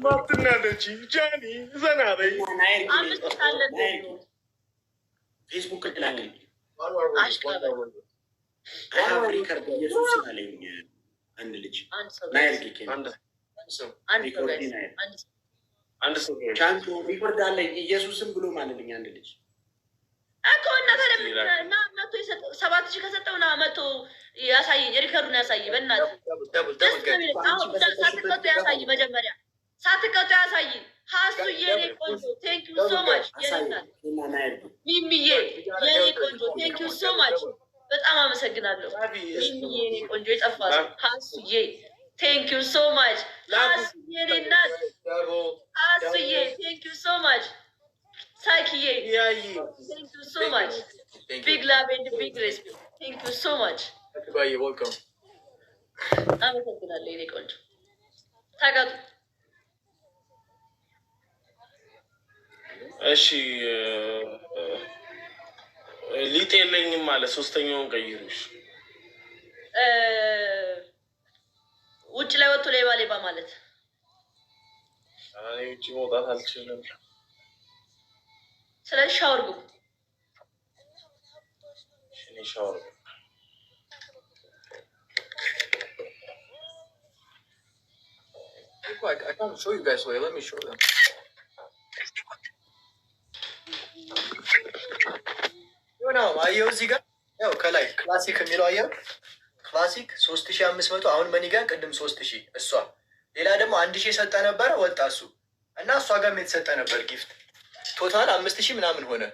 ማትናደጂ ጃኒ ዘና በይ። ፌስቡክ ላክ ሪከርድ ኢየሱስ አለኝ። አንድ ልጅ ቻንቶ ሪኮርድ አለኝ ኢየሱስም ብሎ ማለልኝ አንድ ልጅ እኮ እና መቶ 7,000 ከሰጠው ና መቶ ያሳየኝ፣ ሪከርዱን ያሳይ። በእናትህ ሳትቀጡ ያሳይ፣ መጀመሪያ ሳትቀጡ ያሳይ። ሀሱ የኔ ቆንጆ ቴንኪዩ ሶ ማች። ሚሚዬ የኔ ቆንጆ ቴንኪዩ ሶ ማች፣ በጣም አመሰግናለሁ። ሚሚዬ የኔ ቆንጆ የጠፋ ሀሱዬ ቴንኪዩ ሶ ማች። ሀሱ የኔ እናት ሀሱዬ ቴንኪዩ ሶ ማች። ሳኪዬ ቴንኪዩ ሶ ማች። ቢግ ላቭ ኤንድ ቢግ ሬስፔክት ቴንኪዩ ሶ ማች። አመሰግናለሁ የኔ ቆንጆ። ታውቃቱ እሺ ሊጥ የለኝም ማለት ሶስተኛውን ቀይሩሽ። ውጭ ላይ ወጥቶ ሌባ ሌባ ማለት እኔ ውጭ መውጣት አልችልም። ስለዚህ ሻወር ግቡ። እኔ ሻወር ግቡ። I can't show you guys. Wait, let me show them. ነው አየው እዚህ ጋር ያው ከላይ ክላሲክ የሚለው አየው ክላሲክ 3500 አሁን መኒጋን ቅድም 3000 እሷ ሌላ ደግሞ 1000 የሰጠ ነበረ ወጣ እሱ እና እሷ ጋርም የተሰጠ ነበር ጊፍት ቶታል 5000 ምናምን ሆነ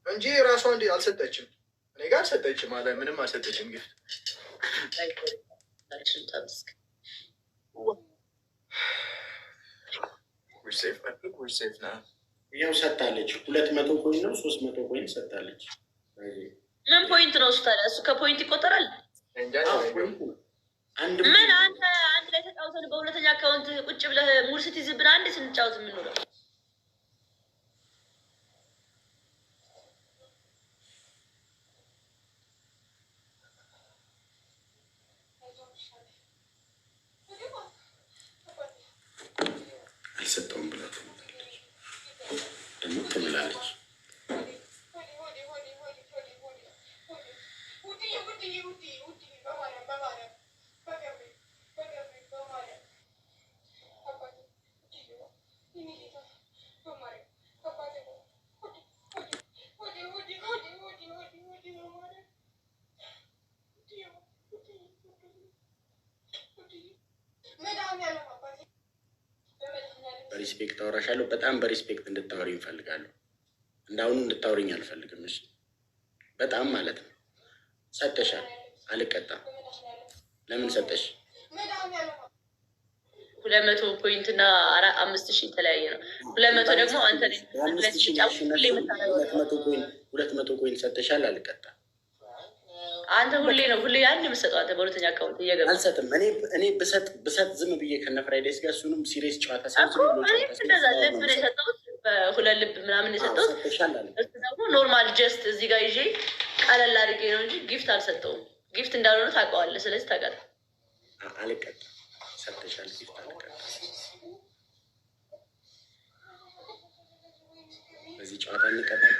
እንጂ ራሷ እንዴ አልሰጠችም። እኔ ጋር አልሰጠችም ማለት ምንም አልሰጠችም ጊፍት we're safe. I think we're safe now. ያው ሰጣለች 200 ኮይን ነው 300 ኮይን ሰጣለች። ምን ፖይንት ነው እሱ? ታዲያ እሱ ከፖይንት ይቆጠራል። ምን አንተ አንድ ላይ ተጫውተን በሁለተኛ አካውንት ቁጭ ብለህ ሙሉ ስትይዝብን አንድ ስንጫወት የምንውለው አልሰጠውም ብላ ደግሞ ትምላለች። በሪስፔክት አወራሻለሁ። በጣም በሪስፔክት እንድታወሪኝ እፈልጋለሁ። እንዳሁኑ እንድታወሪኝ አልፈልግም። እሺ በጣም ማለት ነው። ሰጠሻል፣ አልቀጣም። ለምን ሰጠሽ? 200 ፖይንት እና 5000 የተለያየ ነው። 200 ደግሞ አንተ 200 ኮይን ሰጠሻል፣ አልቀጣም። አንተ ሁሌ አንድ የምትሰጠው አንተ በሁለተኛ አካውንት እየገባ አልሰጥም። እኔ ብሰጥ ዝም ብዬ ከነ ፍራይዴስ ጋር እሱንም ሲሪየስ ጨዋታ እንደዛ ልብ ነው የሰጠሁት፣ በሁለት ልብ ምናምን የሰጠሁት። እሱ ደግሞ ኖርማል ጀስት እዚህ ጋር ይዤ ቀለል አድርጌ ነው እንጂ ጊፍት አልሰጠውም። ጊፍት እንዳልሆነ ታውቀዋለህ። ስለዚህ ታውቃለህ። አልቀጣም። ሰጥተሻል፣ ጊፍት አልቀጣም። በዚህ ጨዋታ እንቀጣጣ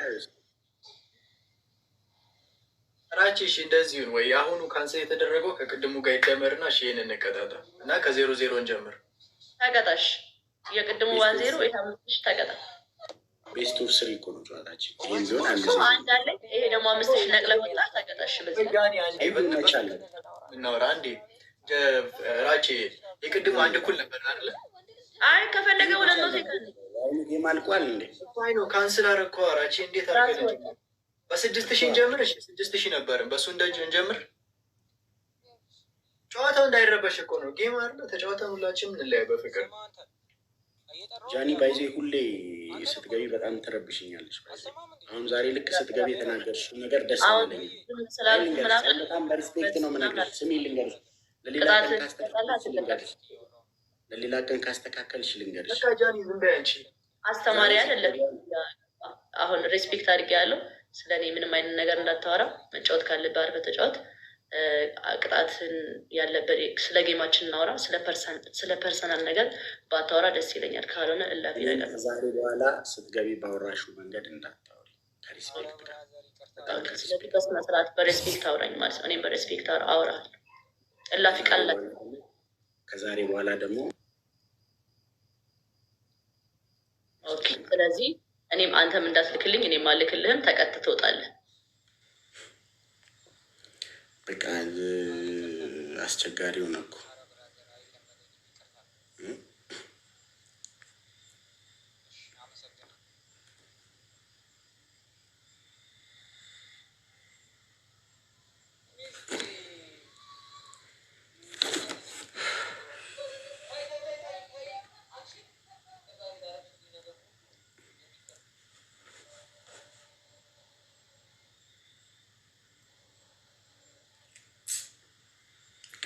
ራቺ እሺ፣ እንደዚሁን ወይ አሁኑ ካንሰል የተደረገው ከቅድሙ ጋር ይደመርና እሺ፣ ይሄን እንቀጣጣ እና ከ00 እንጀምር። ተቀጣሽ የቅድሙ 10 ወይ 5 ተቀጣ። ቤስት ኦፍ 3 እኮ ነው ጨዋታችን። ይሄን ቢሆን አንድ አለ። ይሄ ደግሞ 5000 ነቅለህ ወጣ ተቀጣሽ። በዚህ ጋኒ አንዴ በመቻል እናውራ አንዴ። ራቺ የቅድሙ አንድ እኩል ነበር አይደል? አይ ከፈለገ 200 ሰከንድ የማልቋል እንዴ? አይ ነው ካንሰል አደረገው። ራቺ እንዴት አድርገን በ6000 እንጀምር። እሺ 6000 ነበርን። በሱ እንደጅ እንጀምር። ጨዋታው እንዳይረበሽ እኮ ነው። ጌም አይደል? ተጫዋታው ሁላችንም እንለያይ በፍቅር። ጃኒ ባይዜ ሁሌ ስትገቢ በጣም ትረብሽኛለች። አሁን ዛሬ ልክ ስትገቢ የተናገርሽው ነገር ደስ ይለኛል። በጣም በሪስፔክት ነው የምነግርሽ። ስሚ ልንገርሽ፣ ለሌላ ቀን ካስተካከልሽ ልንገርሽ። ጃኒ ዝም በይ አንቺ። አስተማሪ አይደለም። አሁን ሬስፔክት አድርጌ ያለው ስለኔ ምንም አይነት ነገር እንዳታወራ። መጫወት ካለብህ አድርገህ ተጫወት። ቅጣትን ያለበት ስለ ጌማችን እናውራ። ስለ ፐርሰናል ነገር ባታወራ ደስ ይለኛል። ካልሆነ እላፊ ነገር ከዛሬ በኋላ ስትገቢ ባወራሹ መንገድ እንዳታወሪ ከሪስፔክት ጋር ስነ ስርዓት በሬስፔክት አውራኝ ማለት ነው። እኔም በሬስፔክት አውራለሁ። እላፊ ቃል ከዛሬ በኋላ ደግሞ ኦኬ። ስለዚህ እኔም አንተም እንዳትልክልኝ እኔም አልክልህም። ተቀጥተህ ትወጣለህ። በቃ አስቸጋሪው ነው እኮ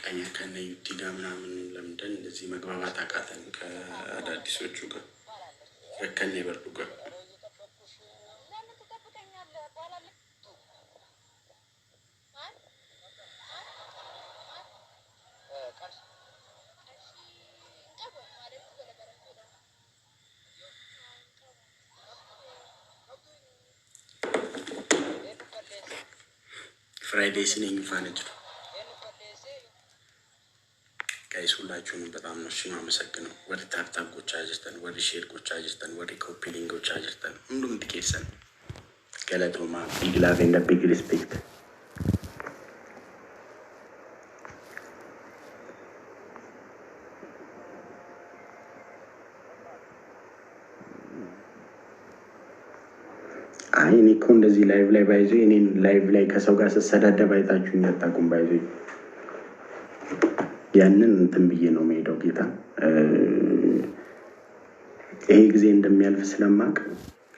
ቀኛ ከነ ዩቲ ጋር ምናምን ለምንድን እንደዚህ መግባባት አቃተን? ከአዳዲሶቹ ጋር ከነ ይበርዱ ጋር ፍራይዴ ሲነኝ ፋነጅ ነው። ጋይስ ሁላችሁንም በጣም ነው እሺ ማመሰግነው። ወደ ታፕታፕ ጎቻ አጅርተን ወደ ሼር ጎቻ አጅርተን ወደ ኮፒ ሊንክ ጎቻ አጅርተን ሁሉም ትኬሰን ገለቶማ ቢግ ላቭ ኤንድ ቢግ ሪስፔክት። አይ እኔ እኮ እንደዚህ ላይቭ ላይ ባይዞ እኔን ላይቭ ላይ ከሰው ጋር ስሰዳደብ አይታችሁ እንዳታቁም ባይዞ ያንን እንትን ብዬ ነው የምሄደው። ጌታ ይሄ ጊዜ እንደሚያልፍ ስለማቅ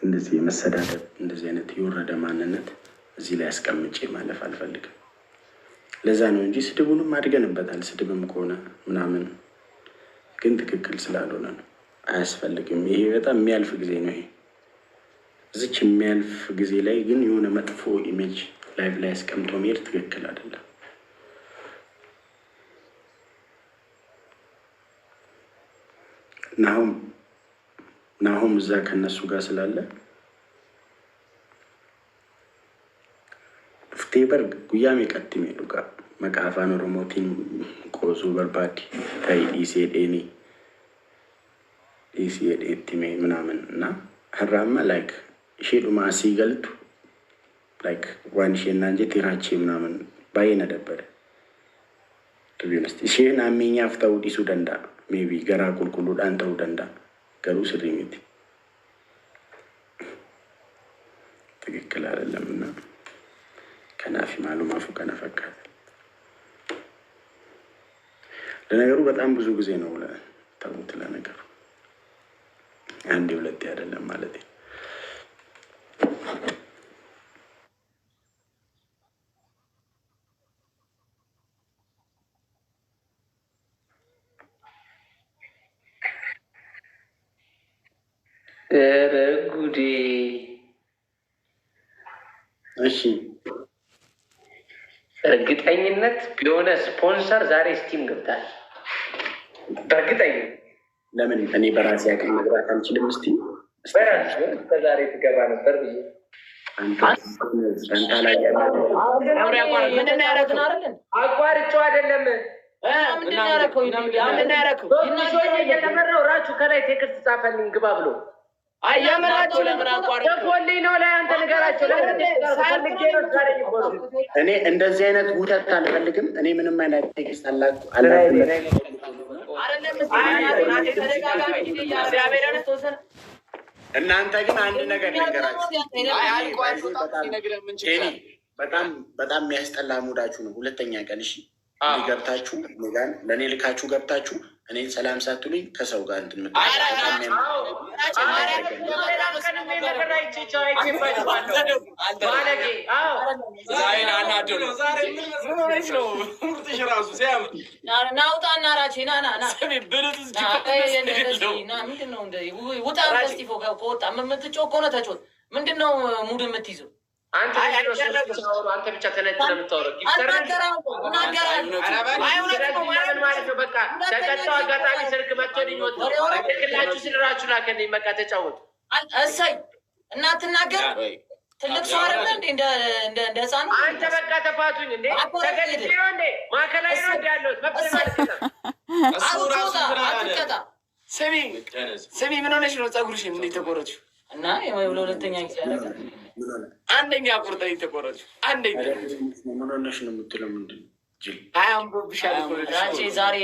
እንደዚህ የመሰዳደብ እንደዚህ አይነት የወረደ ማንነት እዚህ ላይ አስቀምጬ ማለፍ አልፈልግም። ለዛ ነው እንጂ ስድቡንም አድገንበታል። ስድብም ከሆነ ምናምን ግን ትክክል ስላልሆነ ነው፣ አያስፈልግም። ይሄ በጣም የሚያልፍ ጊዜ ነው። ይሄ እዚች የሚያልፍ ጊዜ ላይ ግን የሆነ መጥፎ ኢሜጅ ላይቭ ላይ አስቀምጦ መሄድ ትክክል አይደለም። ናሆም እዛ ከነሱ ጋር ስላለ ፍቴበር ጉያሜ ቀጥሜ ዱጋ መቃፋን ኦሮሞቲን ቆሱ በርባዲ ታይ ኢሴዴኒ ኢሴዴቲሜ ምናምን እና ህራማ ላይክ ሼዱማ ሲገልቱ ላይክ ዋንሼና እንጂ ቲራቼ ምናምን ባይነ ደበረ ቱቢነስቲ ሼን አሚኛ ፍታው ዲሱ ደንዳ ሜቢ ገራ ቁልቁሉ ዳንተው ደንዳ ገሩ ስሪሚት ትክክል አይደለም እና ከናፊ ማሉ ማፉ ከነፈካት ለነገሩ በጣም ብዙ ጊዜ ነው ተውት። ለነገሩ አንዴ ሁለቴ አይደለም ማለት ነው። ጉዴ! እሺ እርግጠኝነት የሆነ ስፖንሰር ዛሬ ስቲም ገብታል። በእርግጠኝነት ለምን እኔ በራሴ አቅም መግባት አልችልም? እስቲ በራሱ ከዛሬ ትገባ ነበር ብዬ አንተ ላይ አቋርጬው አይደለም እየተመራው ራሱ ከላይ ቴክስት ጻፈልኝ ግባ ብሎ አያመራቸው ለምን አቋርጠው ደፎልኝ ነው ላይ አንተ ንገራቸው። እኔ እንደዚህ አይነት ውተት አልፈልግም። እኔ ምንም አይነት ቴክስት እናንተ ግን አንድ ነገር በጣም የሚያስጠላ ሙዳችሁ ነው። ሁለተኛ ቀን እሺ ገብታችሁ ለእኔ ልካችሁ ገብታችሁ እኔን ሰላም ሳትሉኝ ከሰው ጋር እንትን ምንድን ነው ሙድ የምትይዘው? አንተ ብቻ ተነጥለህ የምታወራው ማለት ነው። በቃ ተቀጣው አጋጣሚ ስልክ መጥቶልኝ ወጣሁ። ልክላችሁ ስልራችሁ ላከልኝ። በቃ ተጫወቱ። እሰይ እናትናገር ትልቅ ሰው አይደለ እንደ ህፃን ነው። አንተ በቃ ተፋቱኝ እንዴ ተገድጄ ነው እንዴ ማዕከላዊ ነው እንዴ ያለሁት አትቀጣ። ስሚ ምን ሆነሽ ነው ፀጉርሽን እንዴት ተቆረጥሽ? እና ለሁለተኛ ጊዜ ያደረገ አንደኛ ቁርጠኝ ተቆረጥሽ። አንደኛ ምን ሆነሽ ነው የምትለው? ምንድን ነው አያምሮብሻል እኮ ዛሬ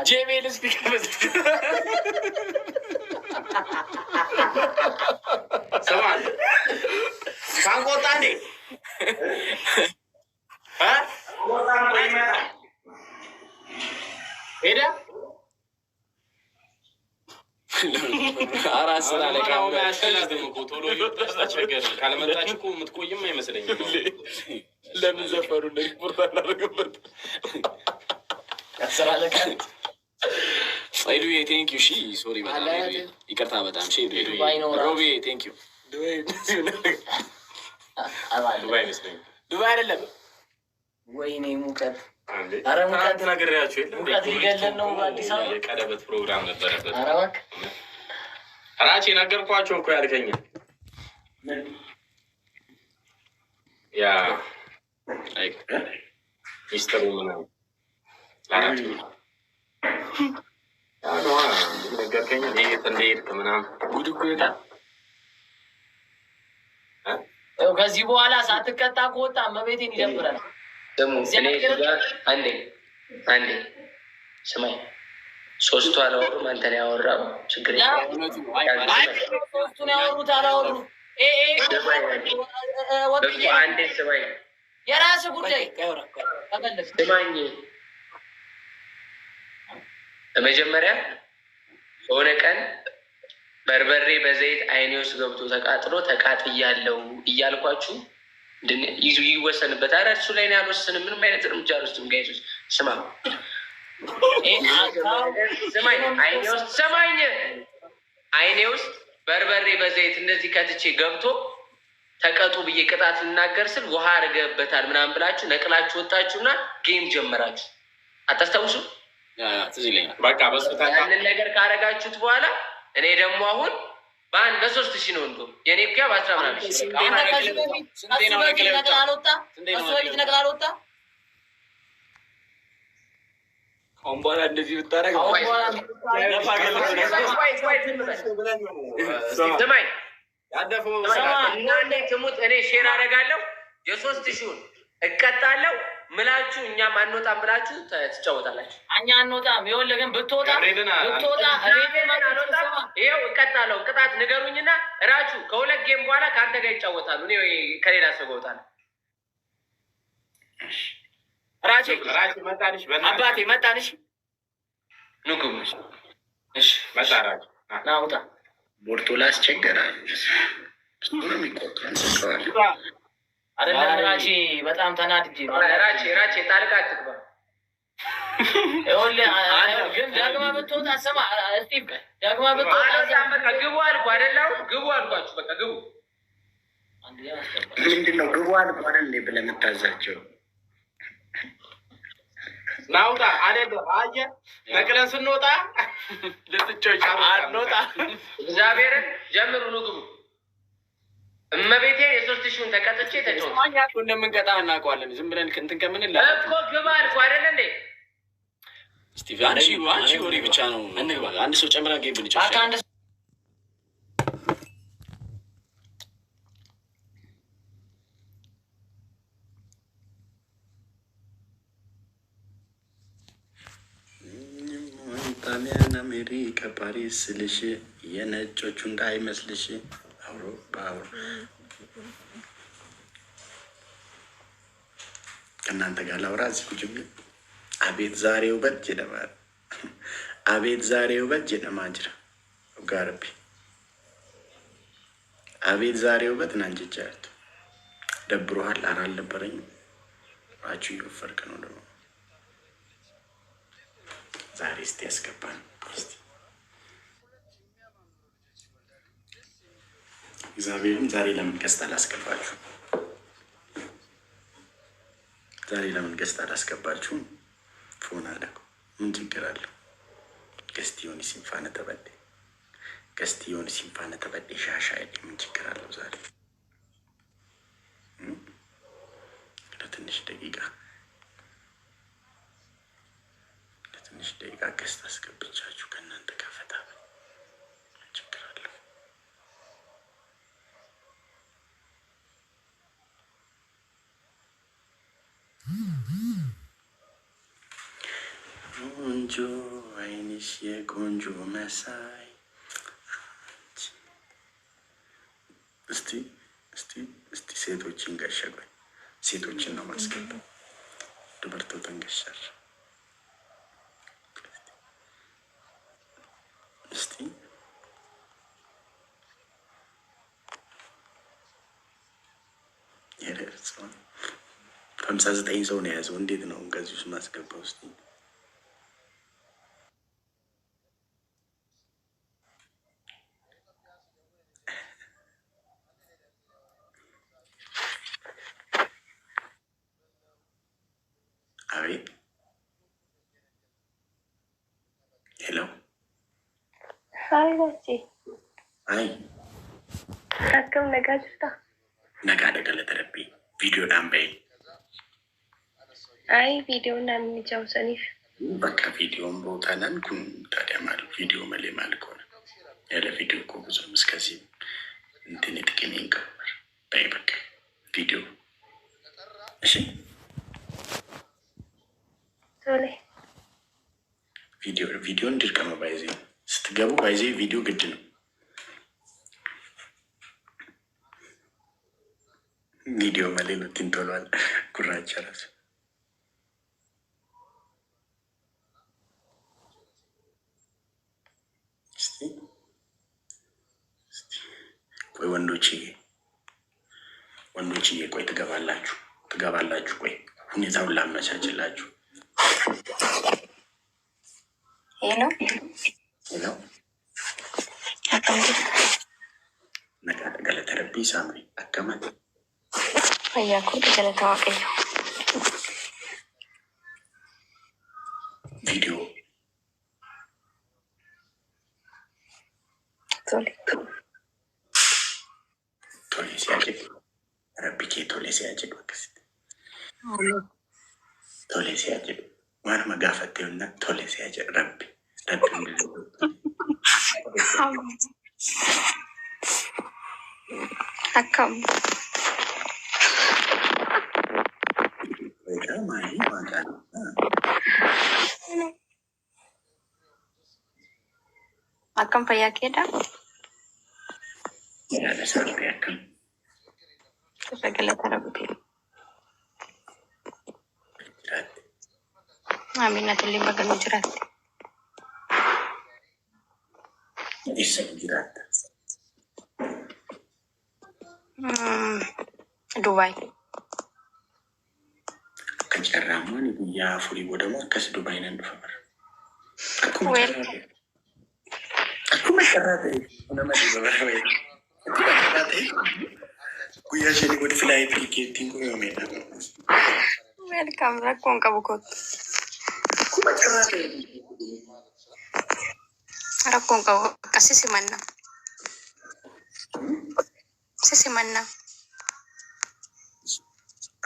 ጄሜል ስፒከር ሰማል ካንቆጣ እንዴ ሄደ አራት ስራ ላይ ቶሎ ታስቸገር ካለመጣች እኮ የምትቆይም አይመስለኝም። ለምን ዘፈሩ ሪፖርት አናደርግበት? ዱዬ ቴንክ ዩ። ሶሪ በጣም ይቅርታ በጣም ሮቤ ቴንክ ዩ። ዱባይ አይመስለኝም። ዱባይ አይደለም። ወይኔ ሙቀት ኧረ ሙቀት ነግሬያቸው ሙቀት ሊገለን ነው። በአዲስ አበባ የቀለበት ፕሮግራም ነበረበት። ኧረ እባክህ ራቼ ነገርኳቸው እኮ ያልከኝ ያ ሚስተሩ ምናምን አራት ነገርከኝ እንደሄድክ ምናምን ጉድ እኮ ይወጣል። ከዚህ በኋላ ሳትቀጣ ከወጣ እመቤቴን ይደብራል። ደግሞ አንዴ ስማኝ፣ ሶስቱ አላወሩም፣ አንተን ያወራው ችግር ሶስቱን ያወሩት አላወሩ አንዴ ስማኝ፣ የራስ ጉዳይ ስማኝ። በመጀመሪያ በሆነ ቀን በርበሬ በዘይት አይኔ ውስጥ ገብቶ ተቃጥሎ ተቃጥያለሁ እያልኳችሁ ይወሰንበት። ኧረ እሱ ላይ ያልወሰንም ምንም አይነት እርምጃ አልወስድም። ጋይሶች ስማኝ፣ አይኔ ውስጥ በርበሬ በዘይት እንደዚህ ከትቼ ገብቶ ተቀጡ ብዬ ቅጣት ልናገር ስል ውሃ አድርገህበታል ምናምን ብላችሁ ነቅላችሁ ወጣችሁና ጌም ጀመራችሁ። አታስታውሱ? በቃ ያንን ነገር ካረጋችሁት በኋላ እኔ ደግሞ አሁን በ3,000 ነው እንዶ የኔ ብቻ በ10 ምናምን ነቅል አልወጣ። አሁን በኋላ እንደዚህ ብታረግ ስማኝ፣ እናንዴ ትሙት እኔ ሼር አደርጋለሁ። የ3,000 እቀጣለሁ ምላችሁ እኛም አንወጣም ብላችሁ ትጫወታላችሁ። እኛ አንወጣም። ይኸውልህ ግን ብትወጣ ይኸው እቀጣለሁ። ቅጣት ንገሩኝና እራችሁ ከ2 ጌም በኋላ ከአንተ ጋር ይጫወታሉ። እኔ ከሌላ ሰው ጋር እወጣለሁ። ራቼ መጣንሽ፣ አባቴ መጣንሽ። ንጉም እሺ መጣ ራቼ ናውጣ ቦርቶ ላስቸገራል ነው የሚቆጥረው አይደለም። ራቼ በጣም ተናድጄ ነው። ራቼ ጣልቃ አትግባ። ይኸውልህ ግን ደግማ ብትወጣ ስማ እስቲቭ፣ ደግማ ብትወጣ በቃ ግቡ አልኩ አይደል? ግቡ አልኳችሁ። በቃ ግቡ። ምንድን ነው ግቡ አልኩ አይደል እንዴ ብለህ የምታዛቸው? ናውጣ አይደለም። አየህ ነቅለን ስንወጣ ልትጮች አንወጣ። እግዚአብሔርን ጀምሩ ነው ግቡ። እመቤቴ የ3,000 ተቀጥቼ ተጫወቱ። እኛ እኮ እንደምንቀጣ እናውቀዋለን። ዝም ብለን እንትን ከምንል እኮ ግባ አልኩ አይደል እንዴ? ስቲቭ አንቺ ወሬ ብቻ ነው። አንድ ሰው ጨምራ ጌብ ልጭ ጣሊያን፣ አሜሪካ፣ ፓሪስ ስልሽ የነጮቹ እንዳይመስልሽ አውሮፓ ከእናንተ ጋር ላውራ እዚህ ቁጭ ብዬ አቤት ዛሬ ውበት ጀደማር አቤት ዛሬ ውበት ጀደማጅራ ጋርቢ አቤት ዛሬ ውበት ናንጀቻት ደብሮሃል። ኧረ አልነበረኝም። አችሁ እየወፈርክ ነው ደግሞ ዛሬ እስቲ ያስገባን እስቲ እግዚአብሔርም ዛሬ ለምን ቀስታ ላስገባችሁ ዛሬ ለምን ገስት አላስገባችሁም? ፎን አለ እኮ ምን ችግር አለው? ገስቲዮን ሲንፋነ ተበዴ ገስቲዮን ሲንፋነ ተበዴ ሻሻ ምን ችግር አለው? ዛሬ ለትንሽ ደቂቃ ገስት አስገብቻችሁ ከእናንተ ከፈታ ምን ችግር አለው? ቆንጆ አይንሽ የቆንጆ መሳይ እስቲ ሴቶችን ገሸጓል። ሴቶችን ነው ማስገባ ድበርቶ ተንገሻል። እስቲ 59 ሰው ነው የያዘው። እንዴት ነው ከዚህ ውስጥ ማስገባው? እስቲ አቤት። ሄሎ Hai Baci. አይ Akkam nagaa jirta? nagaa dagalata rabbii viidiyoodhaan bahe Ai viidiyoon namni jaawsaniif. bakka viidiyoon bootaanaan kun taadhaa maal viidiyoo malee maal koona yaada viidiyoo koo busum iskasii intini xiqqinii hin qabu bahe bakka viidiyoo እሺ Tole. ቪዲዮን ድርቀመ ባይዜ ስትገቡ ባይዜ ቪዲዮ ግድ ነው። ቪዲዮ መሌሎት ይንቶሏል ጉራቻ ራሱ ቆይ ወንዶችዬ ቆይ ትገባላችሁ ቆይ ሁኔታውን ላመቻችላችሁ። Hello. ሄሎ ነጋ dagalata rabbii saamri akkamat Fayyaa koo dagalata waaqayyo. viidiyoo Tole. tole siyaa jedhu rabbi kee tole siyaa jedhu akkasitti tole siyaa jedhu waanuma gaafattee hunda tole siyaa jedhu rabbi Akkam. maalii maqaan Akkam fayyaa keedha? yaada saamri akkam Dagalata rabbi. jiraatte Aminatillee baganuu jiraatte. eessa jiraatta Dubai. akka carraamaan guyyaa afurii boodamu akkas Dubaay nan dhufa bara Well. akkuma carraa ta'e nama dhiba bara wayi akkuma carraa ta'e guyyaa shanii wal filaayee tilkeettiin qoyoomedha Welcome. Rakkoon qabu kootu. akkuma carraa ta'e Rakkoon qabu akkasi simanna. Simanna.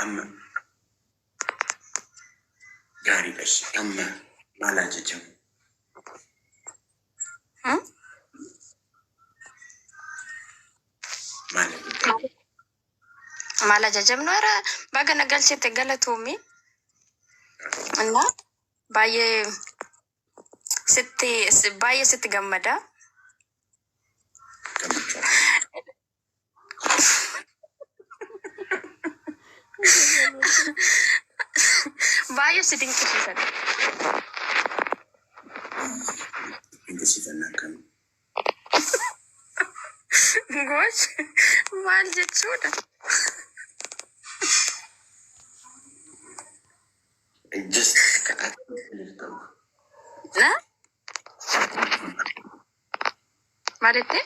amma gaarii dhashi amma maal ajajamu maal ajajamu Maal ajajamnu ara baga nagalchite galatuumi. እና baay'ee sitti gammada. gammachuu Baay'ee si dinqisiisan. dinqisiifannaa akkamii Gosh, maal jechuudha? just ta'u Maalitti?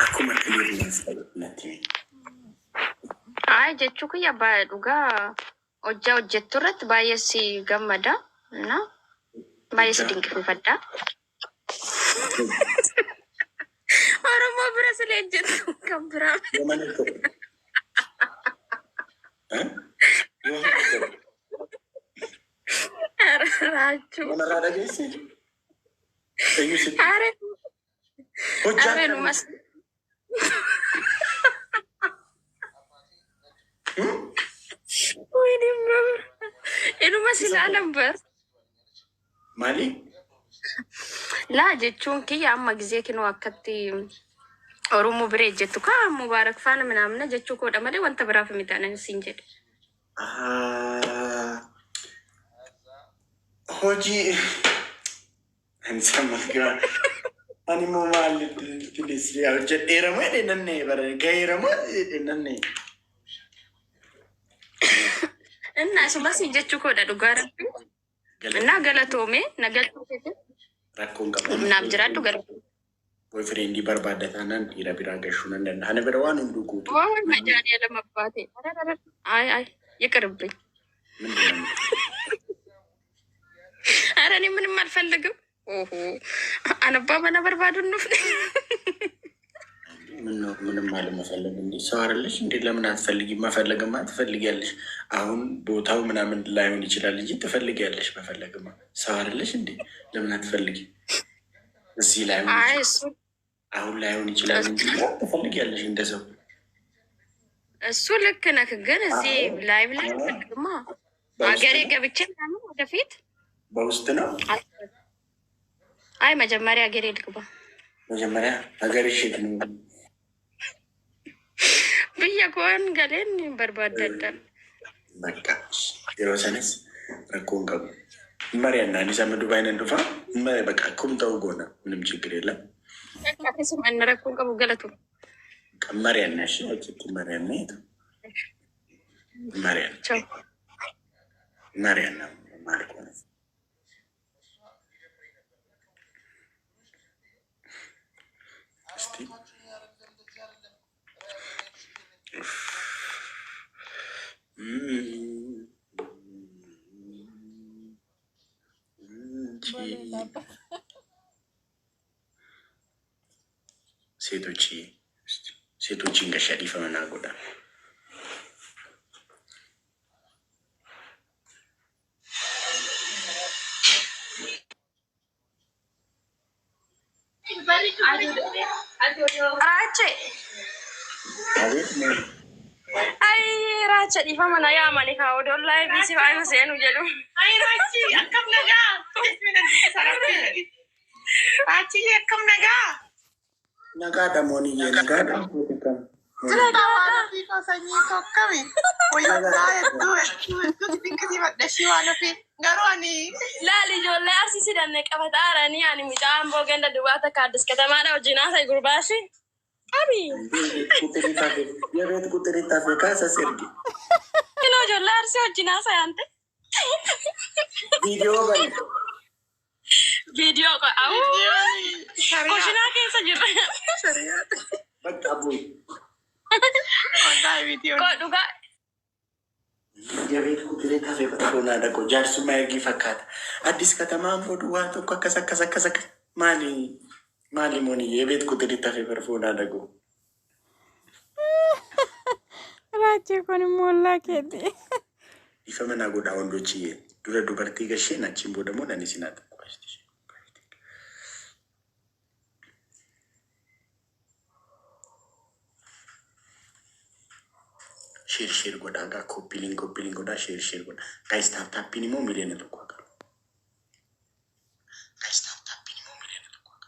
akkuma kiliirinaaf natti Ay jechuu kiyya dhugaa hojjaa hojjettu irratti baay'ee si gammada na baay'ee si dinqifadha. Oromoo bira silee jettu kan biraa. Raachuu. Lumas. Inumas ilaalan bar. Maali? Laa jechuun kiyya amma gizee kinoo akkatti Oromoo bira jettu kaa mubaarak faana minamna jechuu koodha malee wanta biraaf midhaan siin jedhe. Hojii ansamaka ani mo maali tilisi hojjedheera moo dhennanne bara gaheera moo dhennanne. Inna sumas jechuu koodha dhugaa rabbi. Inna galatoome na galatoome. Rakkoon qaba. Naaf jiraadhu garuu. Boyfriend barbaadataanaan dhiira biraa gashuu nan danda'a. Ana bira waan hunduu guutu. Waan majaajila lama baate. Ay ይቅርብኝ። ኧረ እኔ ምንም አልፈልግም። ኦሆ አነባ መና በርባዱ ነው። ምንም አለመፈለግ እንዴ ሰው አይደለሽ እንዴ? ለምን አትፈልጊም? መፈለግማ ትፈልጊያለሽ። አሁን ቦታው ምናምን ላይሆን ይችላል እንጂ ትፈልጊያለሽ። መፈለግማ ሰው አይደለሽ እንዴ? ለምን አትፈልጊ? እዚህ ላይ አሁን ላይሆን ይችላል እንጂ ትፈልጊያለሽ እንደሰው። እሱ ልክ ነህ፣ ግን እዚህ ላይቭ ላይ ፈልግማ ሀገሬ ገብቼ ምናምን ወደፊት በውስጥ ነው። አይ መጀመሪያ ሀገሬ ልግባ። መጀመሪያ ሀገር ሽት ነው ብዬ ከሆን ገሌን በርባዳዳል በቃ የወሰነስ ረኮን ቀቡ መሪያና ኒሳ መዱባይን እንዱፋ በቃ ኩምተው ጎና ምንም ችግር የለም። ስም ረኮን ቀቡ ገለቱ መሪያና ሽ መሪያና የቱ መሪያና መሪያና ማለት ነው። ሴቶችን ገሻዲፈ መናጎዳ Ay, racha di fa mana ya mani ka odol lai bisi fa ay masenu jelu. Ay rachi akam naga. Rachi akam naga. Naga da moni ye naga da kan. Naga fi ko sanyi ko kami. Oya saya tu dikati wadda shi wa nafi garoni. Lali jolle asisi danne qabatara ni ani mitambo genda duwata kadis katamara ojina sai gurbashi. Abi. የቤት ቁጥር ይታፈካ ሰሰርዲ Kino jolle arsi ojina sai ante. Video ko au. Koshina kesa jirra. በቃ ቦይ Ko duga የቤት ቁጥር ይታፈካ በተሆነ አደቆ ጃርሱ ማይጊ ፈካት አዲስ ከተማ አንፎዱ ዋቶ ከከሰከሰከሰ ማሊ ሞኒ የቤት ቁጥር ይታፈካ በተሆነ አደቆ ራቼ ኮን ሞላ ከዲ ይፈመና ጎዳ ወንዶች ዱረ ዱበርቲ ገሼ ናችን ቦ ደግሞ ለኔ ሲናጥ ሼር ጎዳ ጋ ኮፒሊንግ ጎዳ ሼር ጎዳ ጋይስ ታፕ ሞ ሚሊዮን ተቋቃ ጋይስ ታፕ ሞ ሚሊዮን ተቋቃ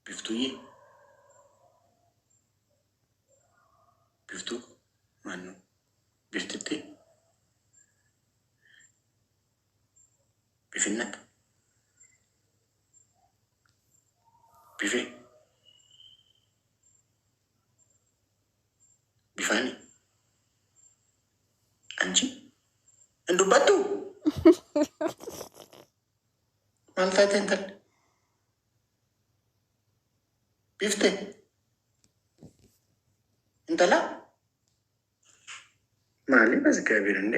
ቢፍቱዬ ቢፍቱ ማን ነው? ቢፍትቴ ቢፍነት ቢፌ ቢፋኒ አንቺ እንዱባቱ ማልታቴ እንተን ቢፍቴ ማሌ በዝጋቢር እንዴ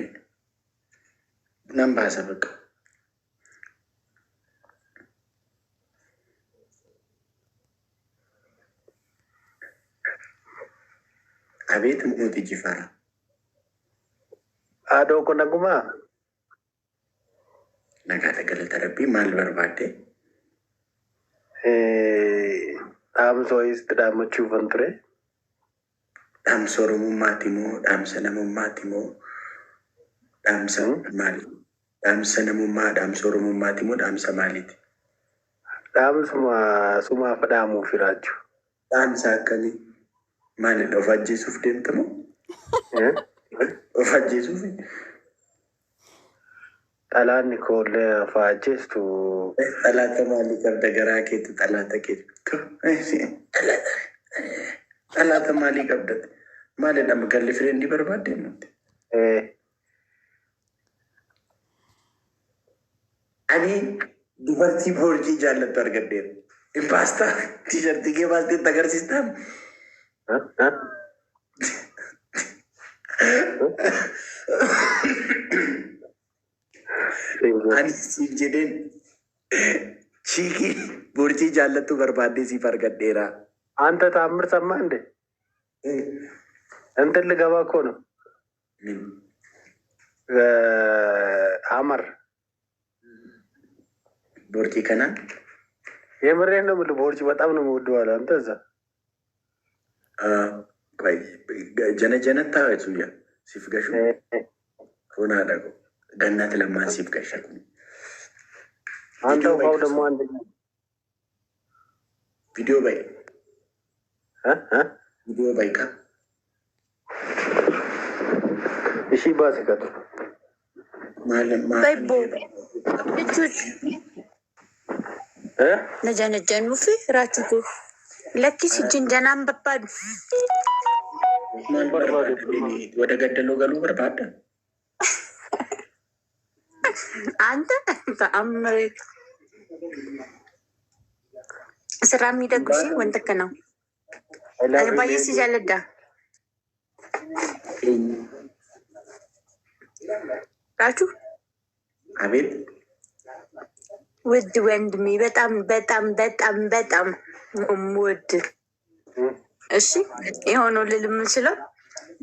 ነምባሰ በቃ አቤት ሞት ይፈራ አዶ ኮነጉማ ነጋ ተገለተረቢ ማል በርባዴ ዳምሶ ይስጥ ዳመቹ ፈንትሬ ዳምሶ ኦሮሙማቲሞ ዳምሰ ነሙማቲሞ ዳምሰ ማሊ ዳምሰ ነሙማ ዳምሶ ኦሮሙማቲሞ ዳምሰ ማሊት ዳምሱማ ሱማ ፈዳሙ ፊራቹ ዳምሳ ከኒ ማን ኦፋጄሱፍ ደምተሞ ኦፋጄሱፍ ጠላኒ ኮለ ፋጄስቱ ጠላተ ማሊ ቀብደ ገራኬት ጠላተ ኬት ጠላተ ማሊ ቀብደት ማለት ደም ገልፍሬ እንዲበርባደ ነው አኔ ዱበርቲ ቦርጂ ጃለቱ አርገዴ ኢምፓስታ ቲሸርት ጌ ባስቴ ተገር ሲስተም jedeen chiikii boorjii jaallattu barbaadde siif argadheera. አንተ ታምር ሰማ እንዴ? እንትን ልገባ እኮ ነው አመር ቦርጂ ከናን የምሬን ነው የምልህ። ቦርጂ በጣም ነው የምወደው አለ። አንተ እዛ ጀነጀነታ ሱያ ሲፍ ገሹ ሆና አደረጉ ገነት ለማን ሲፍ ገሸኩ አንተ ውሃው ደግሞ አንደኛ ቪዲዮ ባይ ቪዲዮ ባይካ እሺ ባስከቱ ባይቦ እጁት ነጀነጀኑ ፊ ራቹቱ ለኪስ ጅንጀናን በባዱ ወደ ገደለው ገሉ በርባዳ አንተ ተአምር ስራ የሚደጉሽ ወንድክ ነው። አርባዬ ሲጃለዳ ራቹ አቤት ውድ ወንድሜ በጣም በጣም በጣም በጣም ውድ። እሺ የሆነው ልል የምችለው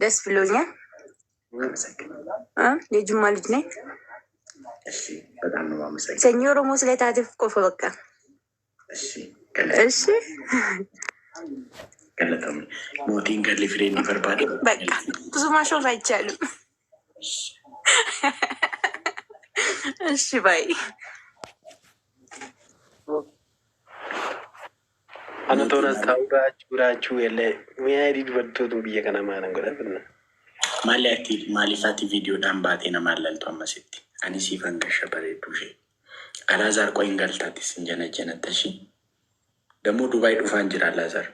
ደስ ብሎኛል። የጅማ ልጅ ነኝ። በጣም ነው ማመሰግነው። ሰኞ ኦሮሞ ስለታተፍ ቆፈ በቃ እሺ ገለተም ሞቲን ገል ፍሬን ይፈርባል። በቃ ብዙ ማሾፍ አይቻልም። እሺ ባይ አንቶና ታውራችሁ የለ ሚያዲድ ወጥቶ ብዬ ከና ማረን ጎዳብና ማሊያቲ ማሊፋቲ ቪዲዮ ዳምባቴ ነማለልቶ መስቲ አኒ ሲፈንገሸ በሬዱሽ አላዛር ቆይን ገልታቲ ሲንጀነጀነተሺ ደግሞ ዱባይ ዱፋን ጅራ አላዛር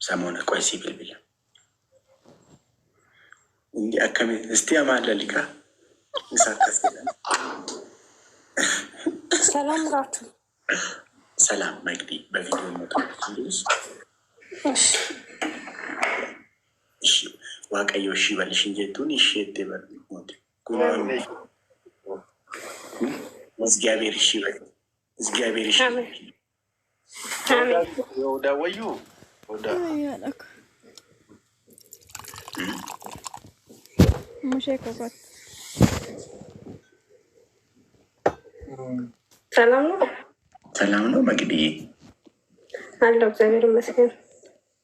ሰሞነ ቆይ ሲብልብል እንዲ አከሜ እስቲ አማለልካ ይሳከስ ሰላም ራቱ ሰላም መግዲ በቪዲዮ ሞቶ እንዲስ እሺ ዋቀዮ እሺ በልሽ እንጀቱን እሺ እትበል ሞት እግዚአብሔር እሺ በል እግዚአብሔር እሺ ወዳ ወዩ ወዳ ሙሼ ኮኮት ሰላም ነው። ሰላም ነው መግዲ አለው እግዚአብሔር ይመስገን።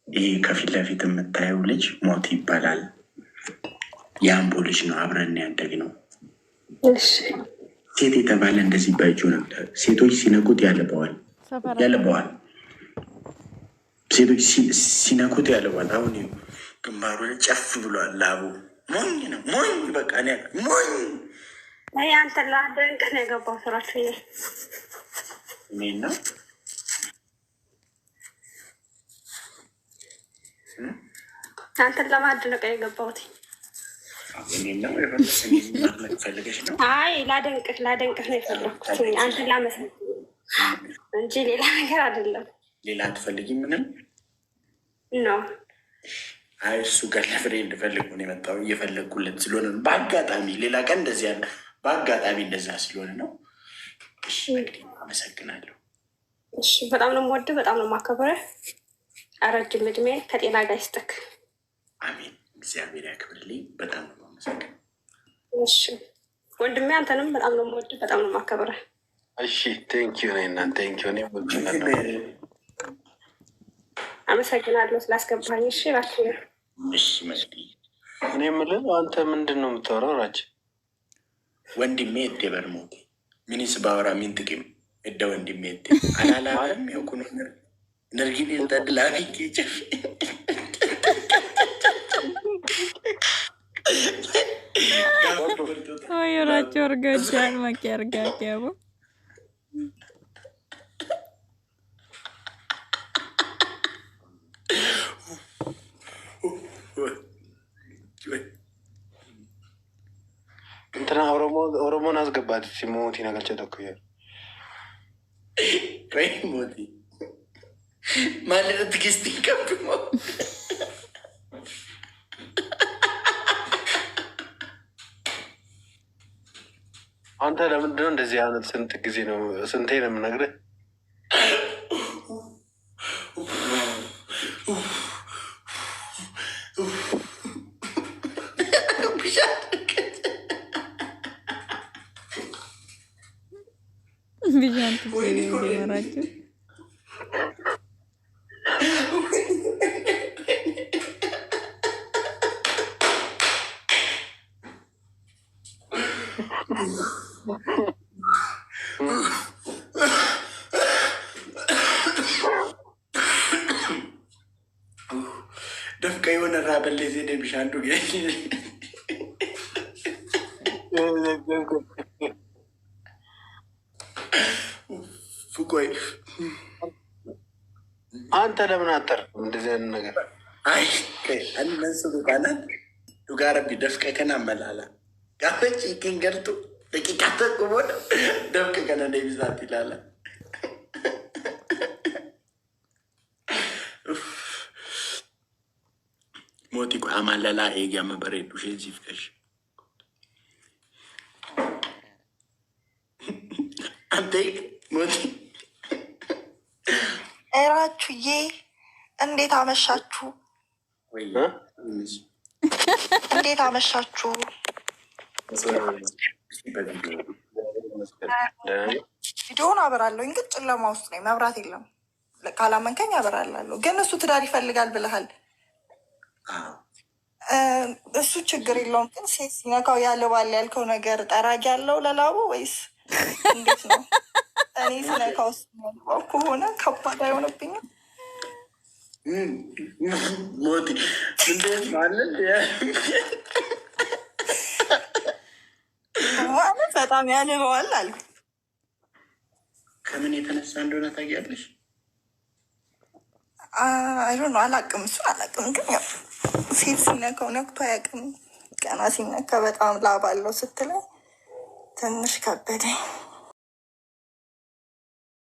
ይህ ከፊት ለፊት የምታየው ልጅ ሞት ይባላል። የአምቦ ልጅ ነው። አብረን ያደግነው። ሴት የተባለ እንደዚህ በእጁ ነበር። ሴቶች ሲነኩት ያልበዋል ያልበዋል። ሴቶች ሲነኩት ያልበዋል። አሁን ግንባሩን ጨፍ ብሏል። ላቡ ሞኝ ነው። ሞኝ በቃ ሞኝ። አንተ ላደንቅ ነው የገባው ስራችሁ እኔን ነው አንተን ለማድነቅ የገባሁት። አይ ላደንቅህ ነው የፈለኩት አንተን ላመሰግን እንጂ ሌላ ነገር አይደለም። ሌላ አትፈልጊም? ምንም ነው አይ እሱ ጋር ለፍሬንድ ፈልጎ ነው የመጣው። እየፈለግኩለት ስለሆነ ነው። በአጋጣሚ ሌላ ቀን እንደዚህ ያለ በአጋጣሚ እንደዛ ስለሆነ ነው። እሺ አመሰግናለሁ። እሺ በጣም ነው የምወድህ፣ በጣም ነው የማከብርህ። ረጅም እድሜ ከጤና ጋር ይስጥክ። አሜን። እግዚአብሔር ያክብርልኝ። በጣም ነው የማመሰግነው። እሺ ወንድሜ አንተንም በጣም ነው የምወድህ፣ በጣም ነው የማከብርህ። እሺ ቴንኪዩ ነይና ቴንኪዩ ኔ አመሰግናለሁ ስላስገባኝ። እሺ እባክህ እሺ መስዲ እኔ የምልህ አንተ ምንድን ነው የምታወራው? ራች ወንድሜ እቴ በርሞቴ ሚኒስ ባወራ ሚን ጥቅም እደ ወንድሜ እቴ አላላለም ያውቁን ነርጊን ተድላፊ ኬጭፍ ራቸው እርገጃን መኪ እርጋገቡ እንትና ኦሮሞን አስገባት ሲሞቲ ነገርቸ ተኩያ ወይ ሞቲ ማለት ትግስት ይቀብሞ አንተ ለምንድነው እንደዚህ አይነት ስንት ጊዜ ነው ስንቴ ነው የምነግርህ? ቢጃንት መራቸው ደፍቀ የሆነ ራበለ ዜደ ቢሻንዱ ፍቆይ አንተ ለምን አጠርም እንደዚህ አይነት ነገር? አይ አንመንስ ዱቃናት ዱጋረቢ ደፍቀ ከና መላላ ጋፈጭ ይንገርቱ ደቂቃ ተቆቦ ደፍቀ ከና ደብዛት ይላል። ሞቲ ቆ አማላላ ኤጋ መበሬ ዱሽን ሲፍከሽ አንተ ሞቲ እራችሁዬ እንዴት አመሻችሁ? እንዴት አመሻችሁ? ቪዲዮውን አበራለሁ ግን ጨለማ ውስጥ ነኝ፣ መብራት የለም። ካላመንከኝ አበራላለሁ። ግን እሱ ትዳር ይፈልጋል ብለሃል። እሱ ችግር የለውም። ግን ሴት ሲነካው ያለው ባለ ያልከው ነገር ጠራጊ ያለው ለላቡ ወይስ እንዴት ነው? እኔ ሲነካው ከሆነ ከባድ አይሆንብኝም? ሞቲ እንዴት ማለት ማለት በጣም ያልበዋል አልኩ። ከምን የተነሳ እንደሆነ ታውቂያለሽ? አይ ነው አላውቅም፣ እሱን አላውቅም። ግን ያው ሴት ሲነካው ነክቶ አያውቅም። ገና ሲነካ በጣም ላብ አለው ስትለኝ ትንሽ ከበደኝ።